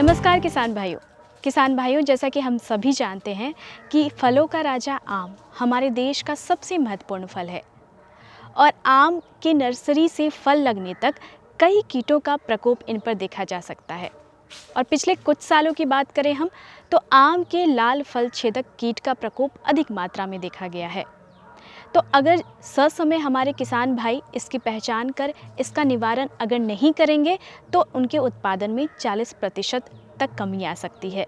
नमस्कार किसान भाइयों, जैसा कि हम सभी जानते हैं कि फलों का राजा आम हमारे देश का सबसे महत्वपूर्ण फल है और आम की नर्सरी से फल लगने तक कई कीटों का प्रकोप इन पर देखा जा सकता है। और पिछले कुछ सालों की बात करें हम तो आम के लाल फल छेदक कीट का प्रकोप अधिक मात्रा में देखा गया है। तो अगर ससमय हमारे किसान भाई इसकी पहचान कर इसका निवारण अगर नहीं करेंगे तो उनके उत्पादन में 40% तक कमी आ सकती है।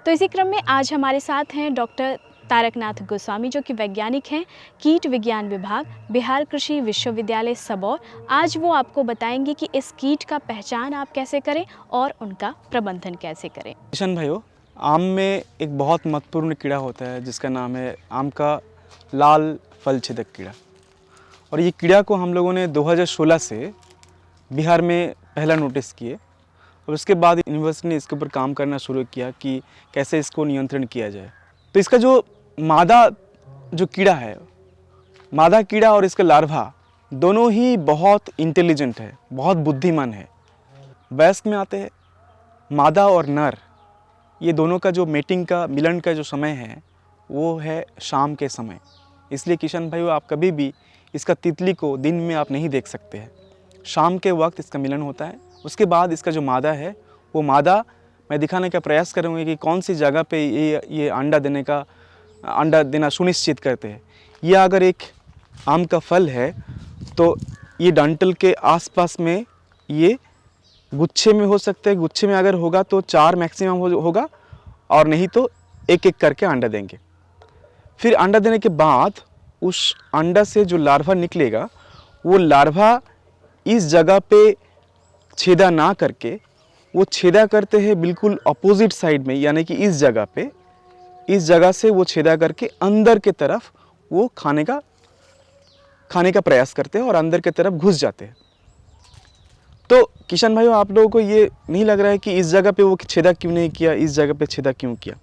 तो इसी क्रम में आज हमारे साथ हैं डॉक्टर तारकनाथ गोस्वामी, जो कि वैज्ञानिक हैं कीट विज्ञान विभाग, बिहार कृषि विश्वविद्यालय सबौर। आज वो आपको बताएंगे कि इस कीट का पहचान आप कैसे करें और उनका प्रबंधन कैसे करें। किशन भाइयों, आम में एक बहुत महत्वपूर्ण कीड़ा होता है जिसका नाम है आम का लाल फल छेदक कीड़ा। और ये कीड़ा को हम लोगों ने 2016 से बिहार में पहला नोटिस किए और उसके बाद यूनिवर्सिटी ने इसके ऊपर काम करना शुरू किया कि कैसे इसको नियंत्रण किया जाए। तो इसका जो मादा जो कीड़ा है, मादा कीड़ा और इसका लार्वा दोनों ही बहुत इंटेलिजेंट है, बहुत बुद्धिमान है। वयस्क में आते हैं मादा और नर, ये दोनों का जो मेटिंग का मिलन का जो समय है वो है शाम के समय। इसलिए किशन भाइयों, आप कभी भी इसका तितली को दिन में आप नहीं देख सकते हैं, शाम के वक्त इसका मिलन होता है। उसके बाद इसका जो मादा है वो मादा मैं दिखाने का प्रयास करूँगी कि कौन सी जगह पे ये अंडा देना सुनिश्चित करते हैं। ये अगर एक आम का फल है तो ये डंठल के आसपास में ये गुच्छे में हो सकते हैं। गुच्छे में अगर होगा तो 4 मैक्सिमम होगा और नहीं तो एक एक करके अंडा देंगे। फिर अंडा देने के बाद उस अंडा से जो लार्वा निकलेगा वो लार्वा इस जगह पे छेदा ना करके वो छेदा करते हैं बिल्कुल अपोजिट साइड में, यानी कि इस जगह पे, इस जगह से वो छेदा करके अंदर के तरफ वो खाने का प्रयास करते हैं और अंदर के तरफ घुस जाते हैं। तो किशन भाइयों, आप लोगों को ये नहीं लग रहा है कि इस जगह पे वो छेदा क्यों नहीं किया, इस जगह पे छेदा क्यों किया?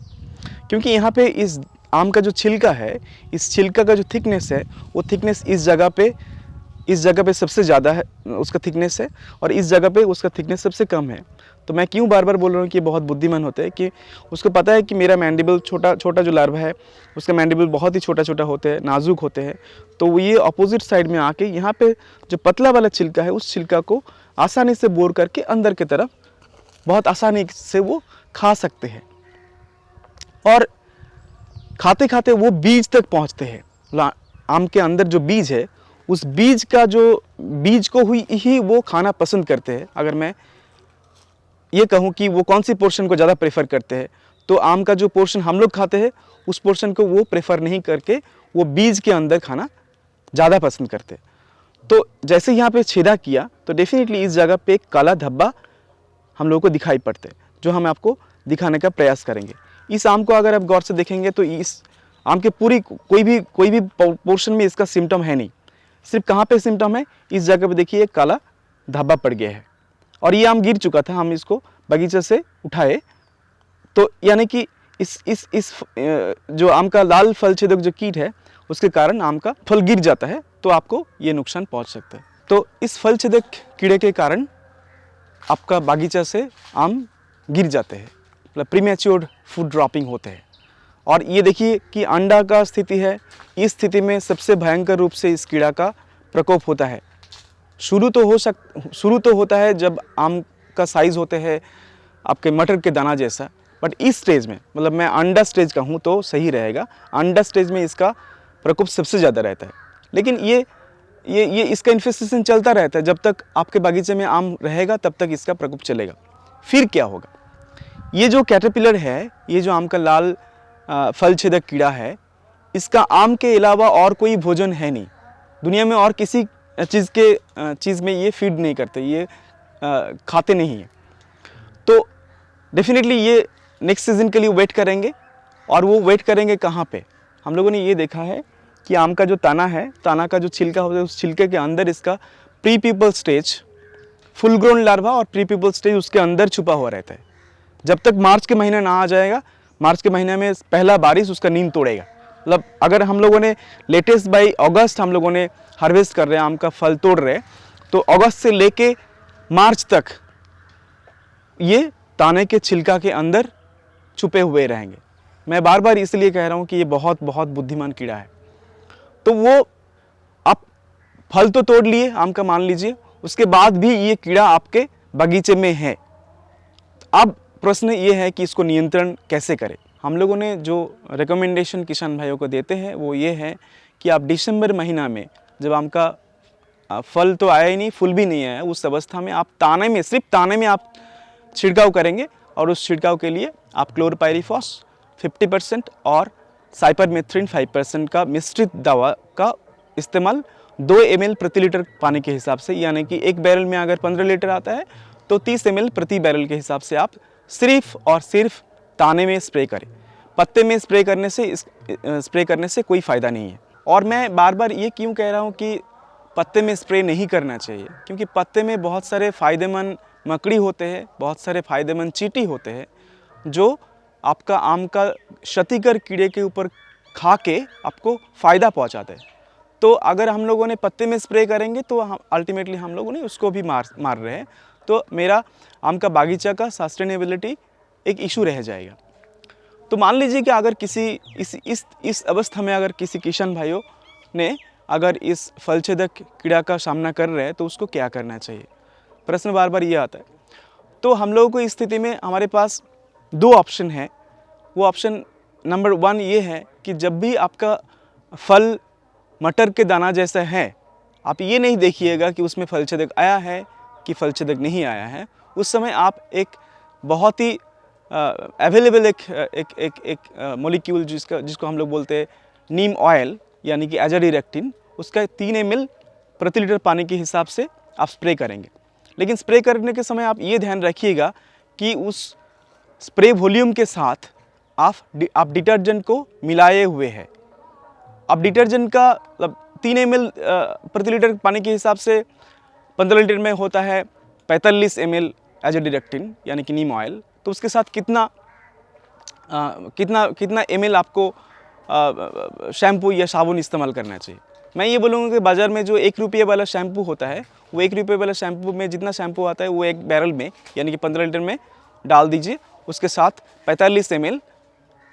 क्योंकि यहाँ पे इस आम का जो छिलका है, इस छिलका का जो थिकनेस है वो थिकनेस इस जगह पे सबसे ज़्यादा है, उसका थिकनेस है, और इस जगह पे उसका थिकनेस सबसे कम है। तो मैं क्यों बार बार बोल रहा हूँ कि बहुत बुद्धिमान होते हैं, कि उसको पता है कि मेरा मैंडिबल छोटा जो लार्वा है उसका मैंडिबल बहुत ही छोटा होते हैं, नाजुक होते हैं। तो वो ये अपोजिट साइड में आके यहाँ पे जो पतला वाला छिलका है उस छिलका को आसानी से बोर करके अंदर की तरफ बहुत आसानी से वो खा सकते हैं और खाते खाते वो बीज तक पहुँचते हैं। आम के अंदर जो बीज है उस बीज को ही वो खाना पसंद करते हैं। अगर मैं ये कहूँ कि वो कौन सी पोर्शन को ज़्यादा प्रेफर करते हैं, तो आम का जो पोर्शन हम लोग खाते हैं उस पोर्शन को वो प्रेफर नहीं करके वो बीज के अंदर खाना ज़्यादा पसंद करते हैं। तो जैसे यहाँ पे छेदा किया तो डेफिनेटली इस जगह पे एक काला धब्बा हम लोगों को दिखाई पड़ते हैं, जो हम आपको दिखाने का प्रयास करेंगे। इस आम को अगर आप गौर से देखेंगे तो इस आम के पूरी कोई भी पोर्शन में इसका सिम्टम है नहीं। सिर्फ कहाँ पे सिम्टम है, इस जगह पे देखिए काला धब्बा पड़ गया है और ये आम गिर चुका था। हम इसको बगीचे से उठाए तो यानी कि इस जो आम का लाल फल छेदक जो कीट है उसके कारण आम का फल गिर जाता है, तो आपको ये नुकसान पहुंच सकता है। तो इस फल छेदक कीड़े के कारण आपका बागीचा से आम गिर जाते हैं, मतलब प्रीमैच्योर फूड ड्रॉपिंग होते हैं। और ये देखिए कि अंडा का स्थिति है, इस स्थिति में सबसे भयंकर रूप से इस कीड़ा का प्रकोप होता है। शुरू तो होता है जब आम का साइज़ होते हैं आपके मटर के दाना जैसा, बट इस स्टेज में, मतलब मैं अंडा स्टेज का हूँ तो सही रहेगा, अंडा स्टेज में इसका प्रकोप सबसे ज़्यादा रहता है। लेकिन ये इसका इन्फेस्टेशन चलता रहता है, जब तक आपके बागीचे में आम रहेगा तब तक इसका प्रकोप चलेगा। फिर क्या होगा, ये जो कैटरपिलर है, ये जो आम का लाल फल छेदक कीड़ा है, इसका आम के अलावा और कोई भोजन है नहीं दुनिया में, और किसी चीज़ में ये फीड नहीं करते, ये खाते नहीं हैं। तो डेफिनेटली ये नेक्स्ट सीज़न के लिए वेट करेंगे, और वो वेट करेंगे कहाँ पे? हम लोगों ने ये देखा है कि आम का जो तना है, तना का जो छिलका होता है, उस छिलके के अंदर इसका pre pupal stage, full grown larva और प्री प्यूपल स्टेज उसके अंदर छुपा हुआ रहता है। जब तक मार्च के महीना ना आ जाएगा, मार्च के महीने में पहला बारिश उसका नींद तोड़ेगा। मतलब अगर हम लोगों ने लेटेस्ट बाई अगस्त हम लोगों ने हार्वेस्ट कर रहे हैं, आम का फल तोड़ रहे हैं, तो अगस्त से लेके मार्च तक ये ताने के छिलका के अंदर छुपे हुए रहेंगे। मैं बार बार इसलिए कह रहा हूँ कि ये बहुत बहुत बुद्धिमान कीड़ा है। तो वो आप फल तो तोड़ लिए आम का, मान लीजिए, उसके बाद भी ये कीड़ा आपके बगीचे में है। अब प्रश्न ये है कि इसको नियंत्रण कैसे करें। हम लोगों ने जो रिकमेंडेशन किसान भाइयों को देते हैं वो ये है कि आप दिसंबर महीना में, जब आम का फल तो आया ही नहीं, फूल भी नहीं आया, उस अवस्था में आप ताने में, सिर्फ ताने में आप छिड़काव करेंगे। और उस छिड़काव के लिए आप क्लोरपाइरीफॉस 50% और साइपरमेथ्रिन 5% का मिश्रित दवा का इस्तेमाल 2 ml प्रति लीटर पानी के हिसाब से, यानी कि एक बैरल में अगर 15 लीटर आता है तो 30 ml प्रति बैरल के हिसाब से आप सिर्फ और सिर्फ ताने में स्प्रे करें। पत्ते में स्प्रे करने से कोई फ़ायदा नहीं है। और मैं बार बार ये क्यों कह रहा हूँ कि पत्ते में स्प्रे नहीं करना चाहिए, क्योंकि पत्ते में बहुत सारे फ़ायदेमंद मकड़ी होते हैं, बहुत सारे फ़ायदेमंद चींटी होते हैं जो आपका आम का क्षतिकर कीड़े के ऊपर खा के आपको फ़ायदा पहुंचाते हैं। तो अगर हम लोगों ने पत्ते में स्प्रे करेंगे तो हम अल्टीमेटली हम लोगों ने उसको भी मार रहे हैं। तो मेरा आम का बागीचा का सस्टेनेबिलिटी एक इशू रह जाएगा। तो मान लीजिए कि अगर किसी इस अवस्था में अगर किसी किसान भाइयों ने अगर इस फलछेदक कीड़ा का सामना कर रहे हैं तो उसको क्या करना चाहिए, प्रश्न बार बार ये आता है। तो हम लोगों को इस स्थिति में हमारे पास 2 ऑप्शन है। वो ऑप्शन नंबर 1 ये है कि जब भी आपका फल मटर के दाना जैसा है, आप ये नहीं देखिएगा कि उसमें फलछेदक आया है कि फलछेदक नहीं आया है। उस समय आप एक बहुत ही अवेलेबल एक मॉलिक्यूल जिसको हम लोग बोलते हैं नीम ऑयल, यानी कि एजाडिरेक्टिन, उसका 3 ml प्रति लीटर पानी के हिसाब से आप स्प्रे करेंगे। लेकिन स्प्रे करने के समय आप ये ध्यान रखिएगा कि उस स्प्रे वॉल्यूम के साथ आप डिटर्जेंट को मिलाए हुए हैं। अब डिटर्जेंट का 3 ml प्रति लीटर पानी के हिसाब से 15 लीटर में होता है 45 ml एजाडिरेक्टिन, यानी कि नीम ऑयल। तो उसके साथ कितना ml आपको शैम्पू या साबुन इस्तेमाल करना चाहिए। मैं ये बोलूँगा कि बाज़ार में जो 1 रुपये वाला शैम्पू होता है, वो 1 रुपये वाला शैम्पू में जितना शैम्पू आता है वो एक बैरल में, यानी कि 15 लीटर में डाल दीजिए। उसके साथ 45 ml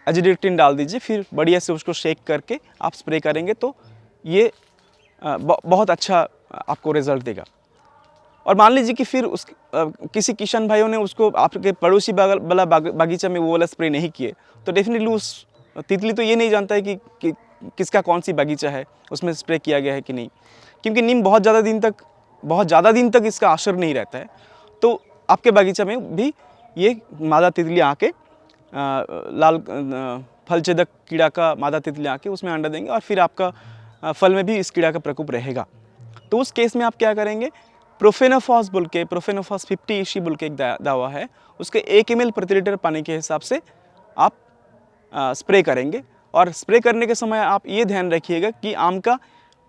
एजाडिरेक्टिन डाल दीजिए, फिर बढ़िया से उसको शेक करके आप स्प्रे करेंगे तो ये बहुत अच्छा आपको रिज़ल्ट देगा। और मान लीजिए कि फिर किसी किसान भाइयों ने उसको आपके पड़ोसी वाला बागीचा में वो वाला स्प्रे नहीं किए, तो डेफिनेटली उस तितली तो ये नहीं जानता है कि किसका कौन सी बागीचा है, उसमें स्प्रे किया गया है कि नहीं, क्योंकि नीम बहुत ज़्यादा दिन तक इसका असर नहीं रहता है। तो आपके बागीचा में भी ये मादा तितली आके लाल फलछेदक कीड़ा का मादा तितली आके उसमें अंडा देंगे और फिर आपका फल में भी इस कीड़ा का प्रकोप रहेगा। तो उस केस में आप क्या करेंगे, प्रोफेनोफॉस 50 इशी बोल के एक दवा है, उसके 1 ml प्रति लीटर पानी के हिसाब से आप स्प्रे करेंगे। और स्प्रे करने के समय आप ये ध्यान रखिएगा कि आम का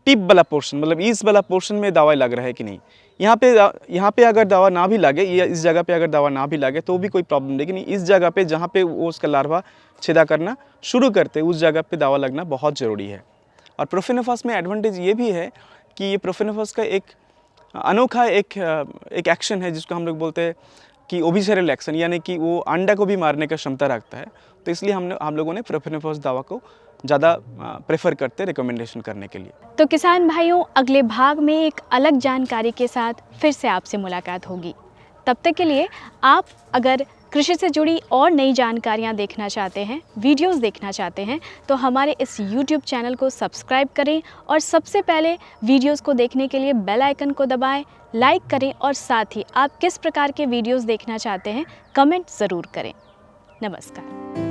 टिप वाला पोर्शन, मतलब इस वाला पोर्शन में दवा लग रहा है कि नहीं। यहाँ पे अगर दवा ना भी लगे या इस जगह पे अगर दवा ना भी लगे तो भी कोई प्रॉब्लम, लेकिन इस जगह पे जहाँ पे वो उसका लार्वा छेदा करना शुरू करते उस जगह पे दवा लगना बहुत ज़रूरी है। और प्रोफेनोफॉस में एडवांटेज ये भी है कि ये प्रोफेनोफॉस का एक अनोखा एक एक्शन है जिसको हम लोग बोलते हैं कि ओविसेरल एक्शन, यानी कि वो अंडा को भी मारने का क्षमता रखता है। तो इसलिए हम लोगों ने प्रोफेनोफॉस दवा को ज़्यादा प्रेफर करते हैं रिकमेंडेशन करने के लिए। तो किसान भाइयों, अगले भाग में एक अलग जानकारी के साथ फिर से आपसे मुलाकात होगी। तब तक के लिए आप अगर कृषि से जुड़ी और नई जानकारियाँ देखना चाहते हैं, वीडियोस देखना चाहते हैं, तो हमारे इस YouTube चैनल को सब्सक्राइब करें और सबसे पहले वीडियोस को देखने के लिए बेल आइकन को दबाएं, लाइक करें और साथ ही आप किस प्रकार के वीडियोस देखना चाहते हैं कमेंट ज़रूर करें। नमस्कार।